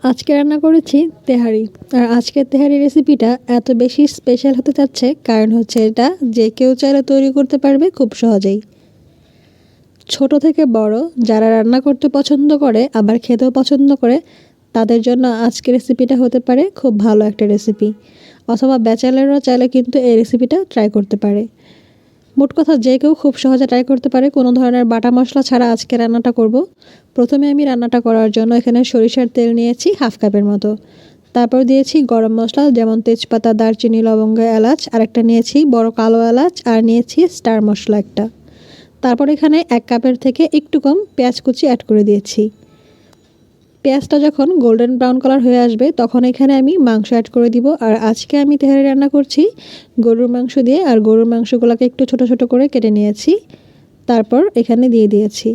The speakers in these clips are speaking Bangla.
আজকে রান্না করেছি তেহারি। আর আজকের তেহারি রেসিপিটা এত বেশি স্পেশাল হতে যাচ্ছে কারণ হচ্ছে এটা যে কেউ চাইলে তৈরি করতে পারবে খুব সহজেই। ছোট থেকে বড় যারা রান্না করতে পছন্দ করে আবার খেতেও পছন্দ করে তাদের জন্য আজকের রেসিপিটা হতে পারে খুব ভালো একটা রেসিপি। অথবা ব্যাচেলাররা চাইলে কিন্তু এই রেসিপিটা ট্রাই করতে পারে। মোট কথা যে কেউ খুব সহজে ট্রাই করতে পারে, কোনো ধরনের বাটা মশলা ছাড়া আজকে রান্নাটা করব। প্রথমে আমি রান্নাটা করার জন্য এখানে সরিষার তেল নিয়েছি হাফ কাপের মতো। তারপর দিয়েছি গরম মশলা যেমন তেজপাতা, দারচিনি, লবঙ্গ, এলাচ, আর একটা নিয়েছি বড় কালো এলাচ, আর নিয়েছি স্টার মশলা একটা। তারপর এখানে 1 কাপের থেকে একটু কম পেঁয়াজ কুচি অ্যাড করে দিয়েছি। পেঁয়াজটা যখন গোল্ডেন ব্রাউন কালার হয়ে আসবে তখন এখানে আমি মাংস অ্যাড করে দিব। আর আজকে আমি তেহারি রান্না করছি গরুর মাংস দিয়ে, আর গরুর মাংসগুলোকে একটু ছোট ছোট করে কেটে নিয়েছি, তারপর এখানে দিয়ে দিয়েছি।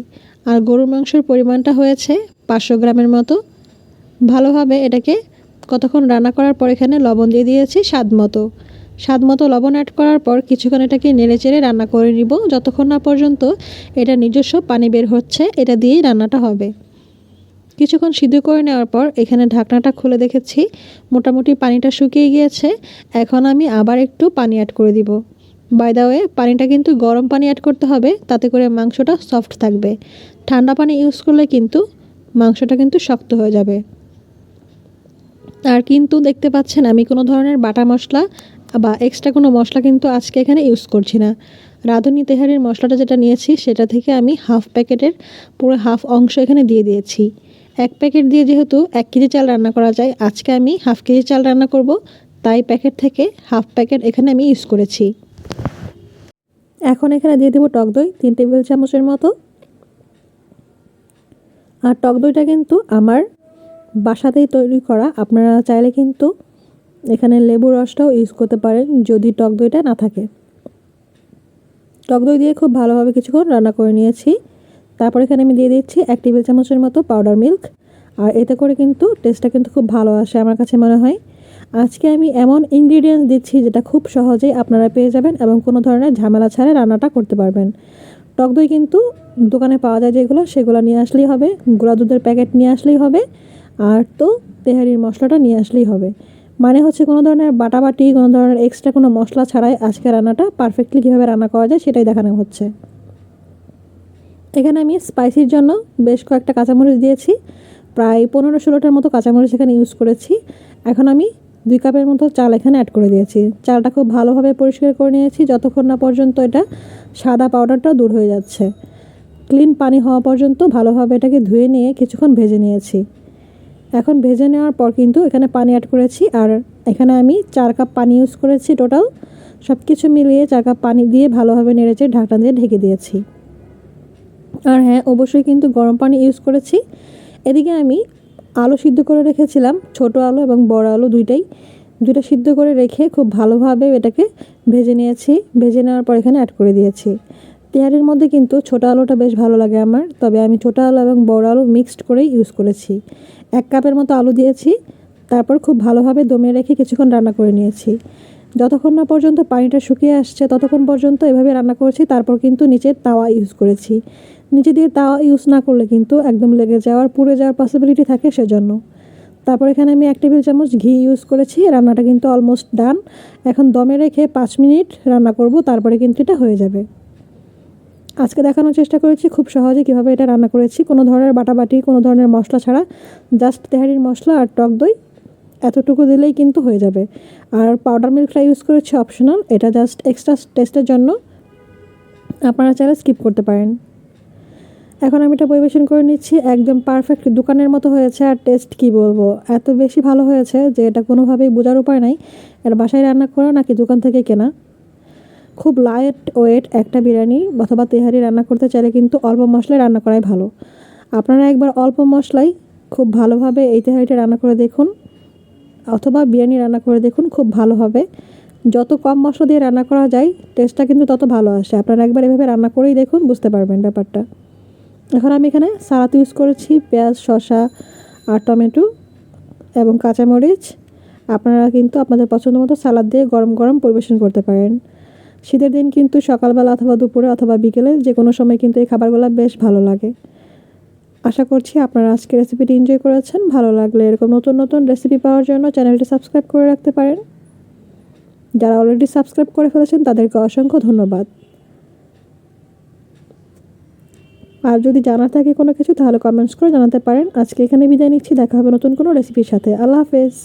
আর গরুর মাংসের পরিমাণটা হয়েছে 500 গ্রামের মতো। ভালোভাবে এটাকে কতক্ষণ রান্না করার পর এখানে লবণ দিয়ে দিয়েছি স্বাদ মতো লবণ অ্যাড করার পর কিছুক্ষণ এটাকে নেড়েচেড়ে রান্না করে নিব যতক্ষণ না পর্যন্ত এটা নিজস্ব পানি বের হচ্ছে। এটা দিয়েই রান্নাটা হবে। কিছুক্ষণ সিদ্ধ করে নেওয়ার পর এখানে ঢাকনাটা খুলে দেখেছি মোটামুটি পানিটা শুকিয়ে গিয়েছে। এখন আমি আবার একটু পানি অ্যাড করে দিব। বাই দ্য ওয়ে, পানিটা কিন্তু গরম পানি অ্যাড করতে হবে, তাতে করে মাংসটা সফট থাকবে। ঠান্ডা পানি ইউজ করলে কিন্তু মাংসটা কিন্তু শক্ত হয়ে যাবে। আর কিন্তু দেখতে পাচ্ছেন আমি কোনো ধরনের বাটা মশলা বা এক্সট্রা কোনো মশলা কিন্তু আজকে এখানে ইউজ করছি না। রাঁধুনি তেহারির মশলাটা যেটা নিয়েছি সেটা থেকে আমি হাফ প্যাকেটের পুরো হাফ অংশ এখানে দিয়ে দিয়েছি। 1 প্যাকেট দিয়ে যেহেতু 1 কেজি চাল রান্না করা যায়, আজকে আমি হাফ কেজি চাল রান্না করব, তাই প্যাকেট থেকে হাফ প্যাকেট এখানে আমি ইউজ করেছি। এখন এখানে দিয়ে দেবো টক দই 3 টেবিল চামচের মতো। আর টক দইটা কিন্তু আমার বাসাতেই তৈরি করা, আপনারা চাইলে কিন্তু এখানে লেবুর রসটাও ইউজ করতে পারেন যদি টক দইটা না থাকে। টক দই দিয়ে খুব ভালোভাবে কিছুক্ষণ রান্না করে নিয়েছি। তারপর এখানে আমি দিয়ে দিচ্ছি 1 টেবিল চামচের মতো পাউডার মিল্ক। আর এতে করে কিন্তু টেস্টটা কিন্তু খুব ভালো আসে আমার কাছে মনে হয়। আজকে আমি এমন ইনগ্রিডিয়েন্টস দিচ্ছি যেটা খুব সহজেই আপনারা পেয়ে যাবেন এবং কোনো ধরনের ঝামেলা ছাড়া রান্নাটা করতে পারবেন। টক দই কিন্তু দোকানে পাওয়া যায় যেগুলো, সেগুলো নিয়ে আসলেই হবে। গুঁড়া দুধের প্যাকেট নিয়ে আসলেই হবে। আর তো তেহারির মশলাটা নিয়ে আসলেই হবে। মানে হচ্ছে কোনো ধরনের বাটাবাটি, কোনো ধরনের এক্সট্রা কোনো মশলা ছাড়াই আজকে রান্নাটা পারফেক্টলি কীভাবে রান্না করা যায় সেটাই দেখানো হচ্ছে। এখানে আমি স্পাইসির জন্য বেশ কয়েকটা কাঁচামরিচ দিয়েছি, প্রায় 15-16টার মতো কাঁচামরিচ এখানে ইউজ করেছি। এখন আমি 2 কাপের মতো চাল এখানে অ্যাড করে দিয়েছি। চালটা খুব ভালোভাবে পরিষ্কার করে নিয়েছি যতক্ষণ না পর্যন্ত এটা সাদা পাউডারটা দূর হয়ে যাচ্ছে। ক্লিন পানি হওয়া পর্যন্ত ভালোভাবে এটাকে ধুয়ে নিয়ে কিছুক্ষণ ভেজে নিয়েছি। এখন ভেজে নেওয়ার পর কিন্তু এখানে পানি অ্যাড করেছি। আর এখানে আমি 4 কাপ পানি ইউজ করেছি টোটাল। সব কিছু মিলিয়ে 4 কাপ পানি দিয়ে ভালোভাবে নেড়েচেড়ে ঢাকনা দিয়ে ঢেকে দিয়েছি। আর হ্যাঁ, অবশ্যই কিন্তু গরম পানি ইউজ করেছি। এদিকে আমি আলু সিদ্ধ করে রেখেছিলাম, ছোট আলু এবং বড় আলু দুইটা সিদ্ধ করে রেখে খুব ভালোভাবে এটাকে ভেজে নিয়েছি। ভেজে নেওয়ার পর এখানে অ্যাড করে দিয়েছি। তেহারির মধ্যে কিন্তু ছোট আলুটা বেশ ভালো লাগে আমার, তবে আমি ছোট আলু এবং বড় আলু মিক্সড করেই ইউজ করেছি। 1 কাপের মতো আলু দিয়েছি। তারপর খুব ভালোভাবে দমে রেখে কিছুক্ষণ রান্না করে নিয়েছি। যতক্ষণ না পর্যন্ত পানিটা শুকিয়ে আসছে ততক্ষণ পর্যন্ত এভাবে রান্না করেছি। তারপর কিন্তু নিচে তাওয়া ইউজ করেছি। নিচে দিয়ে তাওয়া ইউজ না করলে কিন্তু একদম লেগে যাওয়ার, পুড়ে যাওয়ার পসিবিলিটি থাকে, সেজন্য। তারপর এখানে আমি 1 টেবিল চামচ ঘি ইউজ করেছি। রান্নাটা কিন্তু অলমোস্ট ডান। এখন দমে রেখে 5 মিনিট রান্না করব, তারপরে কিন্তু এটা হয়ে যাবে। আজকে দেখানোর চেষ্টা করেছি খুব সহজে কীভাবে এটা রান্না করেছি, কোনো ধরনের বাটাবাটি, কোনো ধরনের মশলা ছাড়া। জাস্ট তেহারির মশলা আর টক দই এতটুকু দিলেই কিন্তু হয়ে যাবে। আর পাউডার মিল্কটা ইউজ করেছি অপশনাল, এটা জাস্ট এক্সট্রা টেস্টের জন্য, আপনারা চাইলে স্কিপ করতে পারেন। এখন আমি এটা পরিবেশন করে নিচ্ছি। একদম পারফেক্ট দোকানের মতো হয়েছে। আর টেস্ট কি বলবো, এত বেশি ভালো হয়েছে যে এটা কোনোভাবেই বোঝার উপায় নাই এটা বাসায় রান্না করা নাকি দোকান থেকে কেনা। খুব লাইট ওয়েট একটা বিরিয়ানি অথবা তেহারি রান্না করতে চাইলে কিন্তু অল্প মশলায় রান্না করাই ভালো। আপনারা একবার অল্প মশলায় খুব ভালোভাবে এই তেহারিটা রান্না করে দেখুন, অথবা বিরিয়ানি রান্না করে দেখুন, খুব ভালো হবে। যত কম মশলা দিয়ে রান্না করা যায় টেস্টটা কিন্তু তত ভালো আসে। আপনারা একবার এভাবে রান্না করেই দেখুন, বুঝতে পারবেন ব্যাপারটা। এখন আমি এখানে সালাদ ইউজ করেছি, পেঁয়াজ, শসা আর টমেটো এবং কাঁচামরিচ। আপনারা কিন্তু আপনাদের পছন্দ মতো সালাদ দিয়ে গরম গরম পরিবেশন করতে পারেন। শীতের দিন কিন্তু সকালবেলা অথবা দুপুরে অথবা বিকেলে যে কোনো সময় কিন্তু এই খাবারগুলো বেশ ভালো লাগে। আশা করছি আপনারা আজকের রেসিপিটি এনজয় করেছেন। ভালো লাগলে এরকম নতুন নতুন রেসিপি পাওয়ার জন্য চ্যানেলটি সাবস্ক্রাইব করে রাখতে পারেন। যারা অলরেডি সাবস্ক্রাইব করে ফেলেছেন তাদেরকে অসংখ্য ধন্যবাদ। আর যদি জানার থাকে কোনো কিছু তাহলে কমেন্টস করে জানাতে পারেন। আজকে এখানে বিদায় নিচ্ছি, দেখা হবে নতুন কোনো রেসিপির সাথে। আল্লাহ হাফেজ।